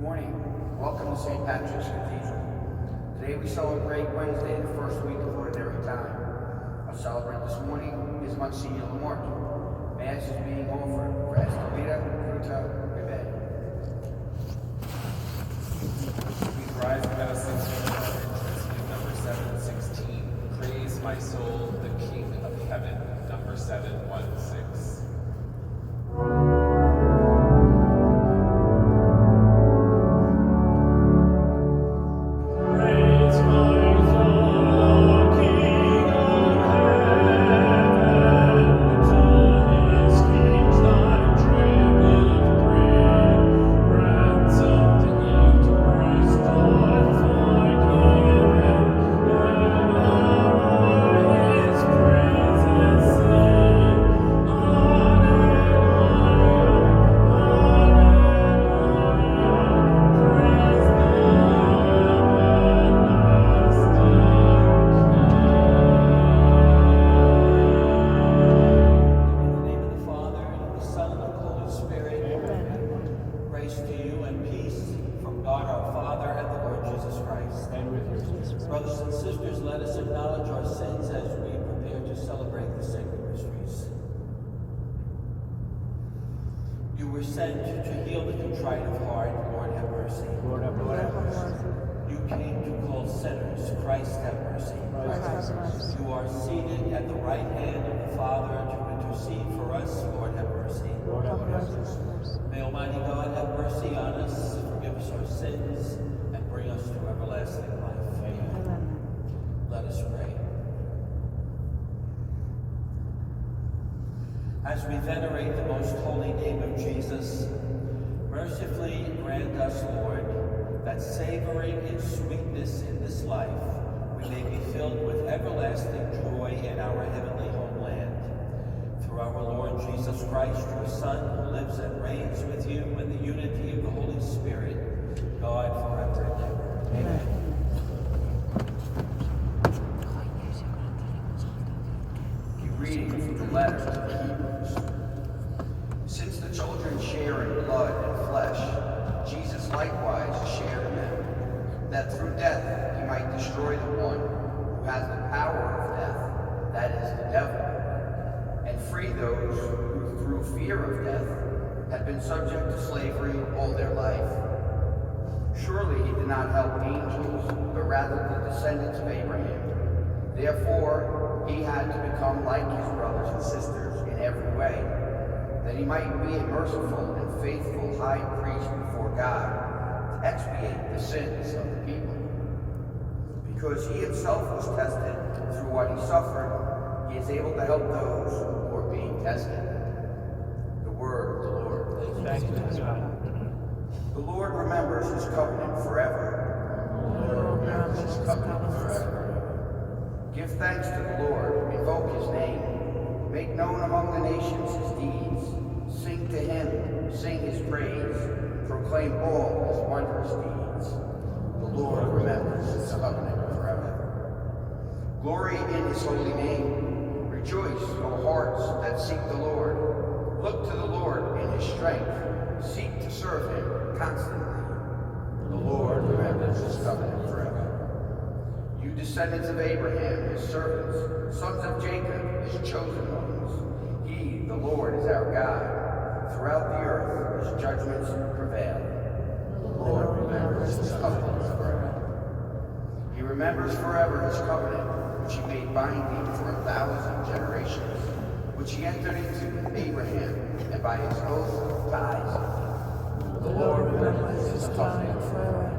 Morning. Welcome to St. Patrick's Cathedral. Today we celebrate Wednesday, the first week of Ordinary Time. Our celebrant this morning is Monsignor Lamort. Mass is being offered for Estelita Ruta Ribe. Please rise and let us sing together number 716. Praise my soul, the King of Heaven, number 716. Brothers and sisters, let us acknowledge our sins as we prepare to celebrate the sacred mysteries. You were sent to heal the contrite of heart. Lord, have mercy. Lord, have mercy. You came to call sinners. Christ, have mercy. Christ, have mercy. You are seated at the right hand of the Father to intercede for us. Lord, have mercy. Lord, have mercy. May Almighty God have mercy on us, forgive us our sins, and bring us to everlasting life. Amen. Let us pray. As we venerate the most holy name of Jesus, mercifully grant us, Lord, that savoring its sweetness in this life, we may be filled with everlasting joy in our heavenly homeland. Through our Lord Jesus Christ, your Son, who lives and reigns with you in the unity of the Holy Spirit, God forever and ever. Amen. Reading from the letter to the Hebrews. Since the children share in blood and flesh, Jesus likewise shared in them, that through death he might destroy the one who has the power of death, that is, the devil, and free those who through fear of death had been subject to slavery all their life. Surely he did not help angels, but rather the descendants of Abraham. Therefore, he had to become like his brothers and sisters in every way, that he might be a merciful and faithful high priest before God, to expiate the sins of the people. Because he himself was tested through what he suffered, he is able to help those who are being tested. The word of the Lord. Thanks be to God. The Lord remembers his covenant forever. The Lord remembers his covenant forever. Give thanks to the Lord, invoke his name, make known among the nations his deeds, sing to him, sing his praise, proclaim all his wondrous deeds. The Lord remembers his covenant forever. Glory in his holy name, rejoice, O hearts that seek the Lord. Look to the Lord in his strength, seek to serve him constantly. The Lord remembers his covenant forever. You descendants of Abraham, his servants, sons of Jacob, his chosen ones. He, the Lord, is our God. Throughout the earth, his judgments prevail. The Lord remembers his covenant forever. He remembers forever his covenant, which he made binding for 1,000 generations, which he entered into with Abraham, and by his oath to Isaac. The Lord remembers his covenant forever.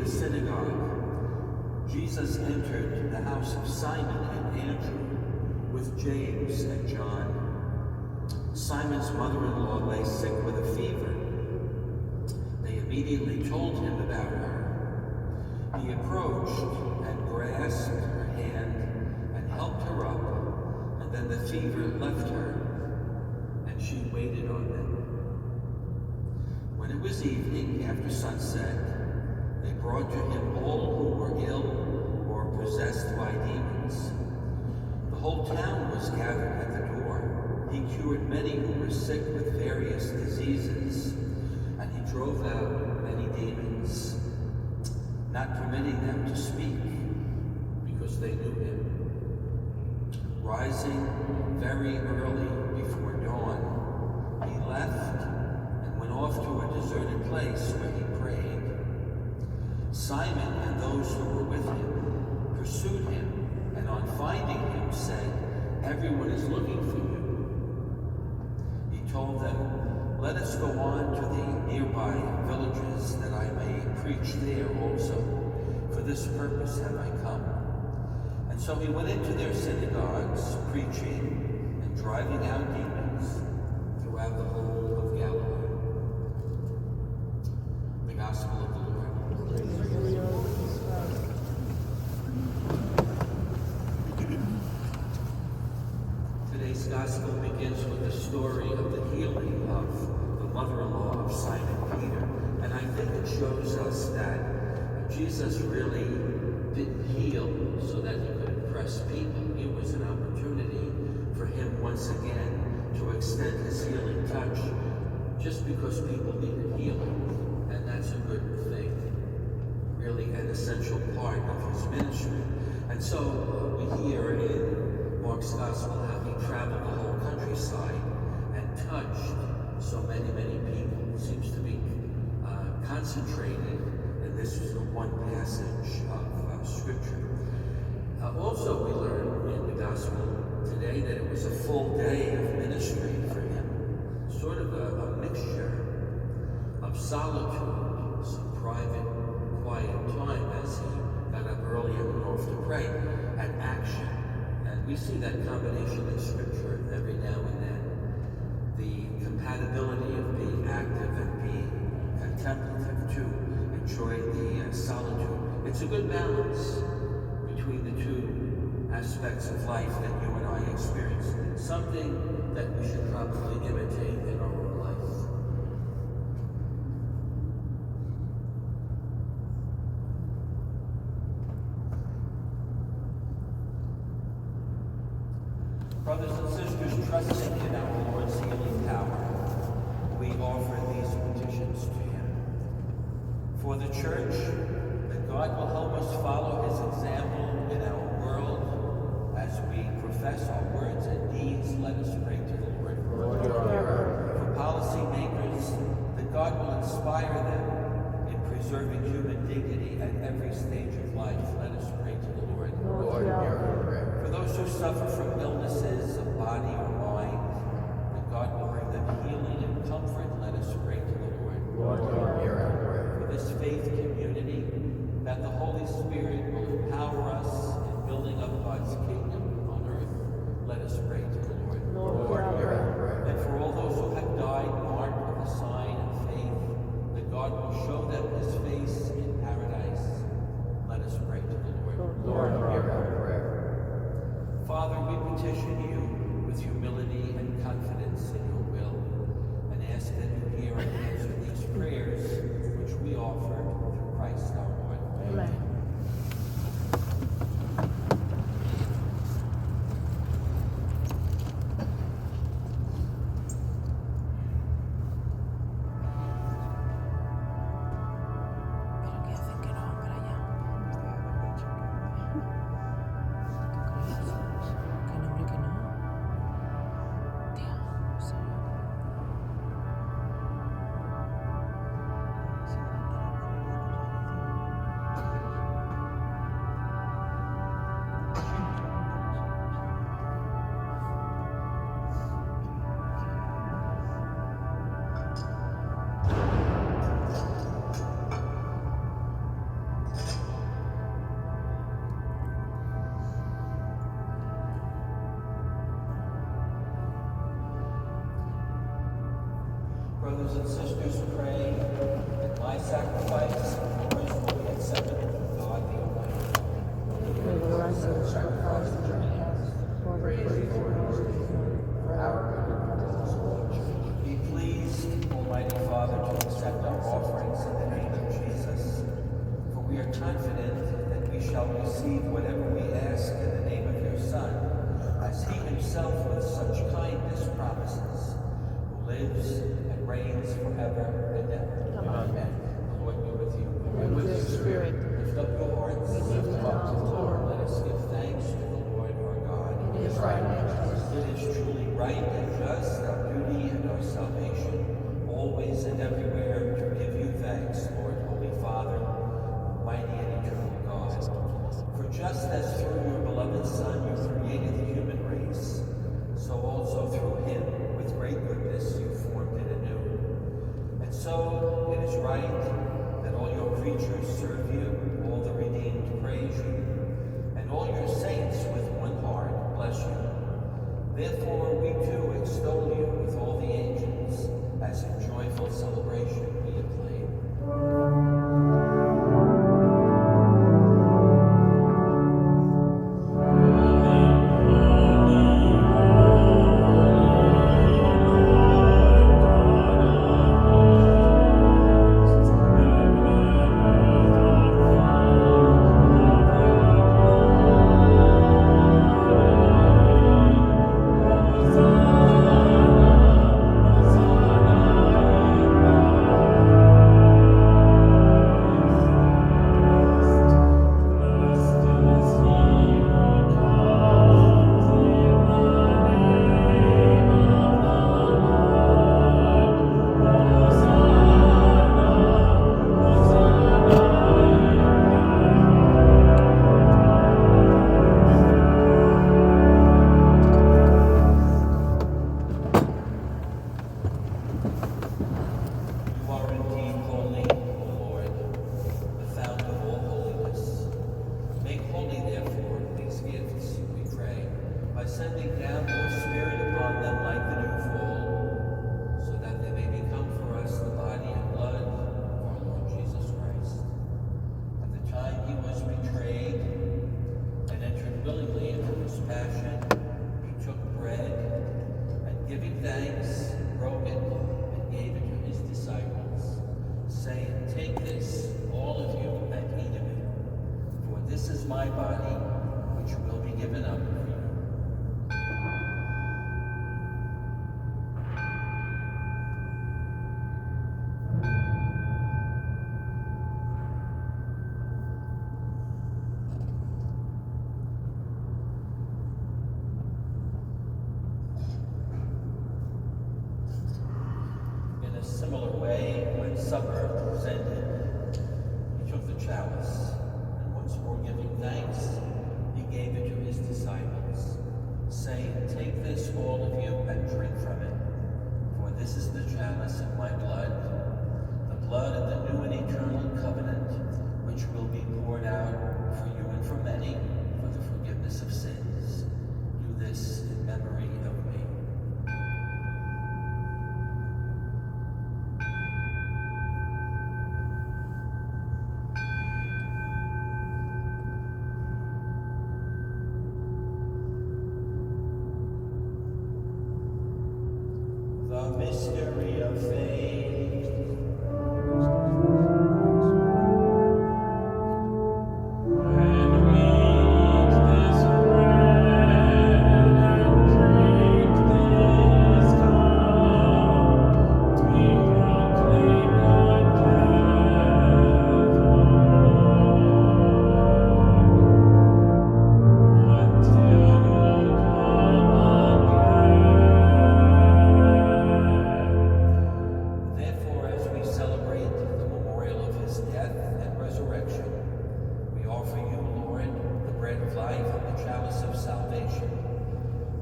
the synagogue, Jesus entered the house of Simon and Andrew with James and John. Simon's mother-in-law lay sick with a fever. They immediately told him about her. He approached and grasped her hand and helped her up, and then the fever left her, and she waited on them. When it was evening, after sunset, they brought to him all who were ill or possessed by demons. The whole town was gathered at the door. He cured many who were sick with various diseases, and he drove out many demons, not permitting them to speak, because they knew him. Rising very early before dawn, he left and went off to a deserted place where he prayed. Simon and those who were with him pursued him, and on finding him said, "Everyone is looking for you." He told them, "Let us go on to the nearby villages that I may preach there also. For this purpose have I come." And so he went into their synagogues, preaching and driving out demons throughout the whole of Galilee. The Gospel of the Lord. Today's Gospel begins with the story of the healing of the mother-in-law of Simon Peter. And I think it shows us that Jesus really didn't heal so that he could impress people. It was an opportunity for him once again to extend his healing touch just because people needed healing. And that's a good thing, really an essential part of his ministry. And so we hear in Mark's Gospel how he traveled the whole countryside and touched so many, many people. It seems to be concentrated, and this is the one passage of Scripture. Also, we learn in the Gospel today that it was a full day of ministry for him, sort of a mixture of solitude, some private, quiet time as he got up early and went off to pray, and action. And we see that combination in Scripture every now and then. The compatibility of being active and being contemplative to enjoy the solitude. It's a good balance between the two aspects of life that you and I experience. Something that we should probably imitate in our own life. Brothers and sisters, trusting in our Lord's healing power, we offer these petitions to him. For the church, that God will help us follow his example in our world as we profess our words and deeds. Let us pray to the Lord. For policymakers, that God will inspire them in preserving human dignity at every stage of life. Let us pray to the Lord. For those who suffer from illnesses of body or mind, that God will bring them healing and comfort. Let us pray to the Lord. For this faith community, that the Holy Spirit will empower us in building up God's kingdom on earth. Let us pray to the Lord. And for all those who have died marked with the sign of faith, that God will show them his face in paradise. Let us pray to the Lord. Father, we petition you with humility and confidence in your will, and ask that you hear and answer these prayers which we offer through Christ our Lord. Amen. Pero que hacen que no van para allá. Que no, hombre, que no. Tía, sí. brothers and sisters, pray that my sacrifice and yours will be acceptable to God the Almighty. May the rest of the sacrifice of your hands, Praise the Lord, for our good and for the whole church. Be pleased, Almighty Father, to accept our offerings in the name of Jesus, for we are confident that we shall receive whatever we ask in the name of your Son, as he himself with such kindness promises, who lives and reigns forever and ever. Amen. The Lord be with you. And with your spirit, Lift up your hearts. lift them up to the Lord. Let us give thanks to the Lord our God. It is right and just. It is truly right and just, our duty and our salvation, always and everywhere to give you thanks, Lord, Holy Father, mighty and eternal God. For just as through your beloved Son you created the human race, so also through him, with great goodness, you formed it anew. And so it is right that all your creatures serve you, all the redeemed praise you, and all your saints with one heart bless you. Therefore we too extol you with all the angels, as in joyful celebration we acclaim. You are indeed holy, O Lord, the fount of all holiness. Make holy, therefore, these gifts, we pray, by sending down your Spirit upon them like the dew fall, so that they may become for us the body and blood of our Lord Jesus Christ. At the time he was betrayed and entered willingly into his passion, he took bread, and giving thanks, broke it, and gave it to his disciples, saying, "Take this, all of you, and eat of it, for this is my body, which will be given up for you." In a similar way, when supper was ended, he took the chalice, and once more giving thanks, he gave it to his disciples, saying, "Take this, all of you, and drink from it, for this is the chalice of my blood, the blood of the new and eternal covenant, which will be poured out for you and for many for the forgiveness of sins. Do this in memory of me." The mystery of faith. When we eat this bread and drink this cup, we proclaim your death, until you come again. Therefore, as we celebrate the memorial of his death and resurrection, we offer you, Lord, the bread of life and the chalice of salvation,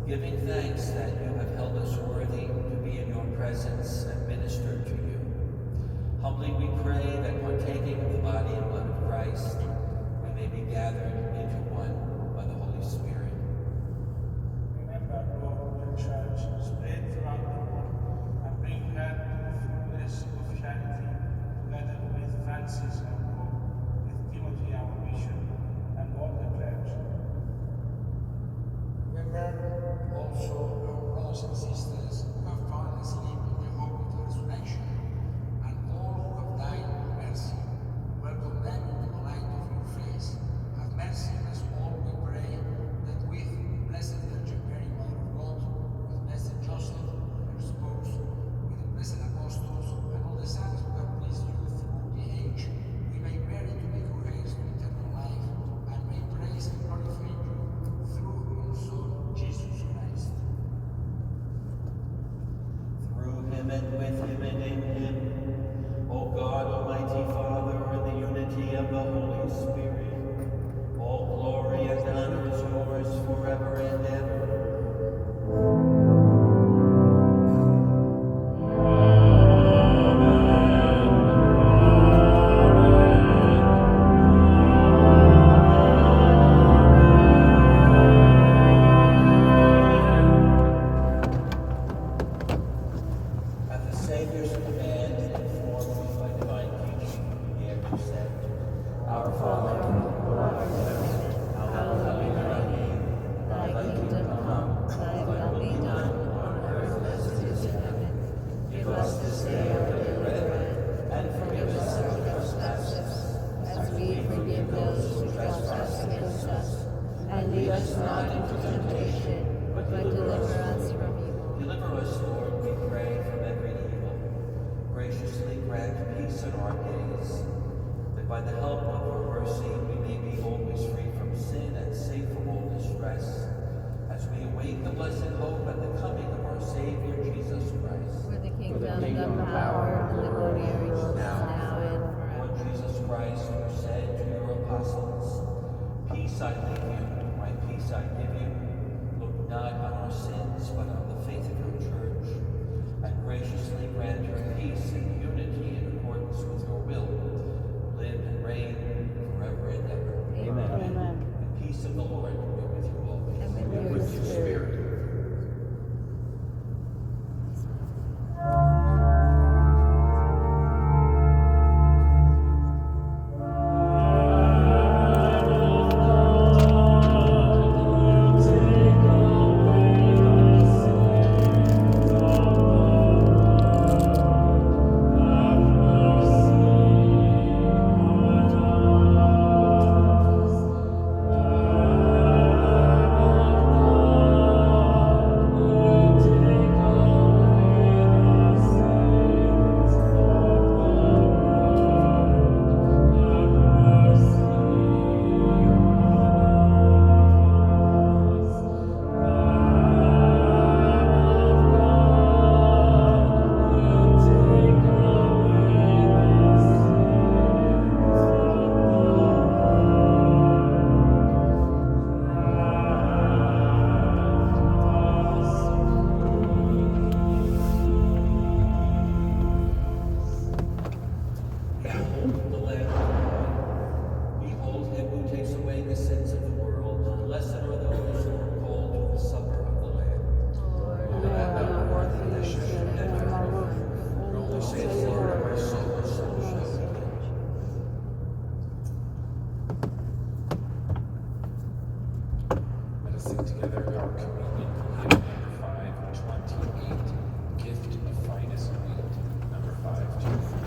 giving thanks that you have held us worthy to be in your presence and minister to you. Humbly we pray that partaking of the body and blood of Christ, we may be gathered into one by the Holy Spirit. Remember, Lord, your church spread throughout the world and bring her to the fullness Our Father, who art in heaven, hallowed be thy name. Thy kingdom come, thy will be done on earth as it is in heaven. Give us this day our daily bread, and forgive us our trespasses, as we forgive those who trespass against us. And lead us not into temptation, but deliver us from evil. Deliver us, Lord, we pray, from every evil. Graciously grant peace in our days, that by the help of your mercy we may be always free from sin and safe from all distress, as we await the blessed hope and the coming of our Savior, Jesus Christ. For the kingdom, the power, and the glory are yours now and forever. Lord Jesus Christ, who said to your apostles, "Peace I leave you, my peace I give you," look not on our sins, but on the faith of your church, and graciously grant her peace and unity in accordance with your will, live and reign forever and ever. Amen. The peace of the Lord be with you always. And with your spirit. Let us sing together our communion hymn number 528, Gift of Finest Wheat, number 528.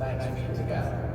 Thanks be to God.